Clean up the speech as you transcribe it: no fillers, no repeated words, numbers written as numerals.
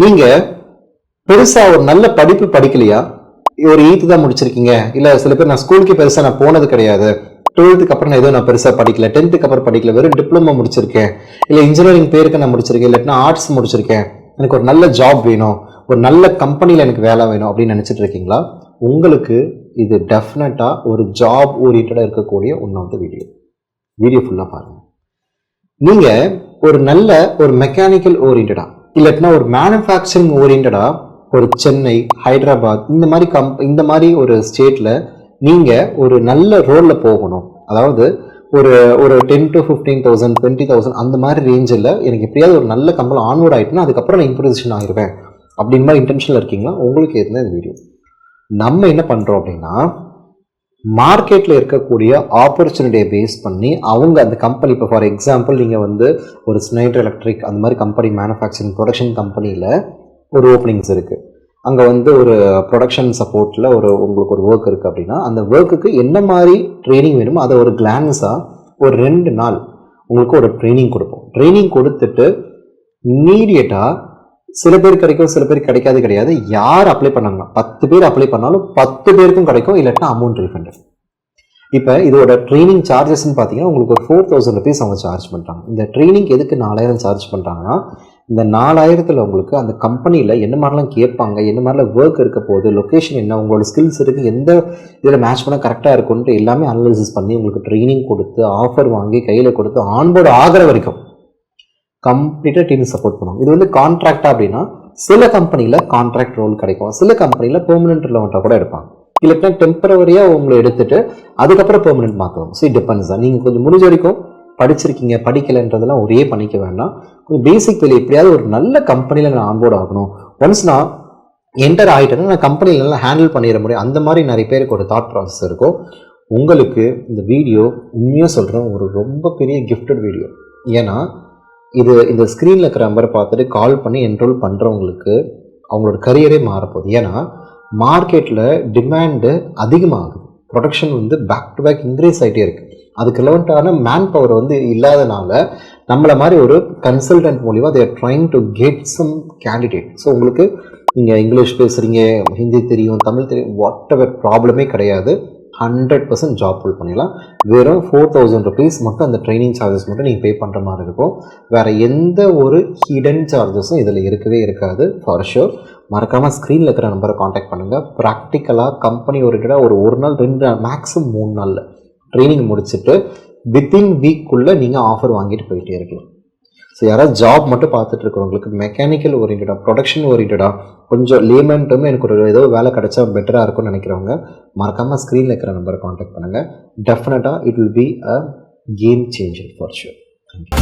நீங்கள் பெருசாக ஒரு நல்ல படிப்பு படிக்கலையா? ஒரு 8th தான் முடிச்சிருக்கீங்க, இல்லை சில பேர் நான் ஸ்கூலுக்கு பெருசாக நான் போனது கிடையாது, 12th அப்புறம் நான் எதுவும் நான் பெருசாக படிக்கல, 10th அப்புறம் படிக்கல, வெறும் டிப்ளமோ முடிச்சிருக்கேன், இல்லை இன்ஜினியரிங் பேருக்கு நான் முடிச்சிருக்கேன், இல்லைன்னா ஆர்ட்ஸ் முடிச்சிருக்கேன், எனக்கு ஒரு நல்ல ஜாப் வேணும், ஒரு நல்ல கம்பெனியில் எனக்கு வேலை வேணும் அப்படின்னு நினச்சிட்டு இருக்கீங்களா? உங்களுக்கு இது டெஃபினட்டாக ஒரு ஜாப் ஓரியன்டாக இருக்கக்கூடிய ஒன் ஆஃப் த வீடியோ ஃபுல்லாக பாருங்கள். நீங்கள் ஒரு நல்ல ஒரு மெக்கானிக்கல் ஓரியன்டாக இல்லைன்னா ஒரு மேனுஃபேக்சரிங் ஓரியன்டாக ஒரு சென்னை, ஹைதராபாத் இந்த மாதிரி ஒரு ஸ்டேட்டில் நீங்கள் ஒரு நல்ல ரோலில் போகணும். அதாவது ஒரு 10 to 15,000 20,000 அந்த மாதிரி ரேஞ்சில் எனக்கு எப்படியாவது ஒரு நல்ல கம்பெனி ஆன்வோர்ட் ஆகிட்டுனா அதுக்கப்புறம் நான் இம்ப்ரூவேஷன் ஆகிடுவேன் அப்படின்ற மாதிரி இன்டென்ஷனில் இருக்கீங்களா? உங்களுக்கு எதுனா இந்த வீடியோ. நம்ம என்ன பண்ணுறோம் அப்படின்னா, மார்க்கெட்டில் இருக்கக்கூடிய ஆப்பர்ச்சுனிட்டியை பேஸ் பண்ணி அவங்க அந்த கம்பெனி, இப்போ ஃபார் எக்ஸாம்பிள் நீங்கள் ஒரு ஸ்னைடர் எலக்ட்ரிக் அந்த மாதிரி கம்பெனி, மேனுஃபேக்சரிங் ப்ரொடக்ஷன் கம்பெனியில் ஒரு ஓப்பனிங்ஸ் இருக்குது. அங்கே ஒரு ப்ரொடக்ஷன் சப்போர்ட்டில் உங்களுக்கு ஒரு ஒர்க் இருக்குது அப்படின்னா, அந்த ஒர்க்குக்கு என்ன மாதிரி ட்ரைனிங் வேணுமோ அதை ஒரு கிளான்ஸாக ஒரு 2 நாள் உங்களுக்கு ஒரு ட்ரைனிங் கொடுப்போம். ட்ரைனிங் கொடுத்துட்டு இம்மீடியட்டாக சில பேர் கிடைக்கும், சில பேர் கிடைக்காது. யார் அப்ளை பண்ணாங்கன்னா 10 பேர் அப்ளை பண்ணாலும் 10 பேருக்கும் கிடைக்கும், இல்லாட்டா அமௌண்ட் ரீஃபண்ட். இப்போ இதோட ட்ரைனிங் சார்ஜஸ்ன்னு பார்த்தீங்கன்னா உங்களுக்கு ஒரு 4,000 rupees அவங்க சார்ஜ் பண்ணுறாங்க. இந்த ட்ரைனிங் எதுக்கு 4,000 சார்ஜ் பண்ணுறாங்கன்னா, இந்த 4,000 உங்களுக்கு அந்த கம்பெனியில் என்ன மாதிரிலாம் கேட்பாங்க, என்ன மாதிரிலாம் ஒர்க் இருக்க போகுது, லொக்கேஷன் என்ன, உங்களோட ஸ்கில்ஸ் இருக்குது, எந்த இதில் மேட்ச் பண்ணால் கரெக்டாக இருக்குன்ட்டு எல்லாமே அனலைசிஸ் பண்ணி உங்களுக்கு ட்ரைனிங் கொடுத்து ஆஃபர் வாங்கி கையில் கொடுத்து ஆன்போர்டு ஆகிற வரைக்கும் கம்ப்ளீட்டாக டீம் சப்போர்ட் பண்ணுவோம். இது கான்ட்ராக்டாக அப்படின்னா சில கம்பெனியில் கான்ட்ராக்ட் ரோல் கிடைக்கும், சில கம்பெனியில் பெர்மனெண்ட் ரிலவெண்ட்டாக கூட எடுப்பாங்க, இல்லைன்னா டெம்பரவரியாக உங்களை எடுத்துட்டு அதுக்கப்புறம் பெர்மனெண்ட் மாற்றுவோம். ஸோ டிபெண்ட்ஸ் தான். நீங்கள் கொஞ்சம் முடிஞ்ச வரைக்கும் படிச்சிருக்கீங்க, படிக்கலைன்றதெல்லாம் ஒரே பண்ணிக்க வேண்டாம். கொஞ்சம் பேசிக் வெளியே எப்படியாவது ஒரு நல்ல கம்பெனியில் நான் ஆன்போர்ட் ஆகணும், ஒன்ஸ் நான் என்டர் ஆகிட்டேன்னா நான் கம்பெனியில் நல்லா ஹேண்டில் பண்ணிட முடியும், அந்த மாதிரி நிறைய பேருக்கு ஒரு தாட் ப்ராசஸ் இருக்கும். உங்களுக்கு இந்த வீடியோ உண்மையாக சொல்கிறேன் ஒரு ரொம்ப பெரிய கிஃப்டட் வீடியோ. ஏன்னா இந்த ஸ்க்ரீனில் இருக்கிற நம்பரை பார்த்துட்டு கால் பண்ணி என்ரோல் பண்ணுறவங்களுக்கு அவங்களோட கரியரே மாறப்போகுது. ஏன்னா மார்க்கெட்டில் டிமாண்டு அதிகமாகுது, production back to back increase ஆகிட்டே இருக்குது. அதுக்கு ரெலவெண்ட்டான மேன் பவர் இல்லாதனால நம்மளை மாதிரி ஒரு கன்சல்டன்ட் மூலிமா they are trying to get some candidate. So உங்களுக்கு நீங்கள் இங்கிலீஷ் பேசுகிறீங்க, ஹிந்தி தெரியும், தமிழ் தெரியும், வாட் எவர் ப்ராப்ளமே கிடையாது, 100% ஜாப் ஃபுல் பண்ணிடலாம். வெறும் 4,000 rupees மட்டும் அந்த ட்ரைனிங் சார்ஜஸ் மட்டும் நீங்கள் பே பண்ணுற மாதிரி இருக்கும். வேறு எந்த ஒரு ஹிடன் சார்ஜஸும் இதில் இருக்கவே இருக்காது ஃபார் ஷூர். மறக்காமல் ஸ்க்ரீனில் இருக்கிற நம்பரை காண்டாக்ட் பண்ணுங்கள். ப்ராக்டிக்கலாக கம்பெனி ஓரியன்டாக ஒரு நாள் 2 நாள் மேக்ஸிமம் 3 நாளில் ட்ரைனிங் முடிச்சுட்டு வித்தின் வீக்குள்ளே நீங்கள் ஆஃபர் வாங்கிட்டு போயிட்டே இருக்கலாம். ஸோ யாராவது ஜாப் மட்டும் பார்த்துட்டு இருக்கிறவங்களுக்கு மெக்கானிக்கல் ஓரியன்டாக, ப்ரொடக்ஷன் ஓரியன்டாக, கொஞ்சம் லேமன் டேர்மில் எனக்கு ஏதோ வேலை கிடைச்சா பெட்டராக இருக்கும்னு நினைக்கிறவங்க மறக்காமல் ஸ்க்ரீனில் இருக்கிற நம்பரை காண்டாக்ட் பண்ணுங்கள். டெஃபினட்டாக it will be a game changer for sure. Thank you.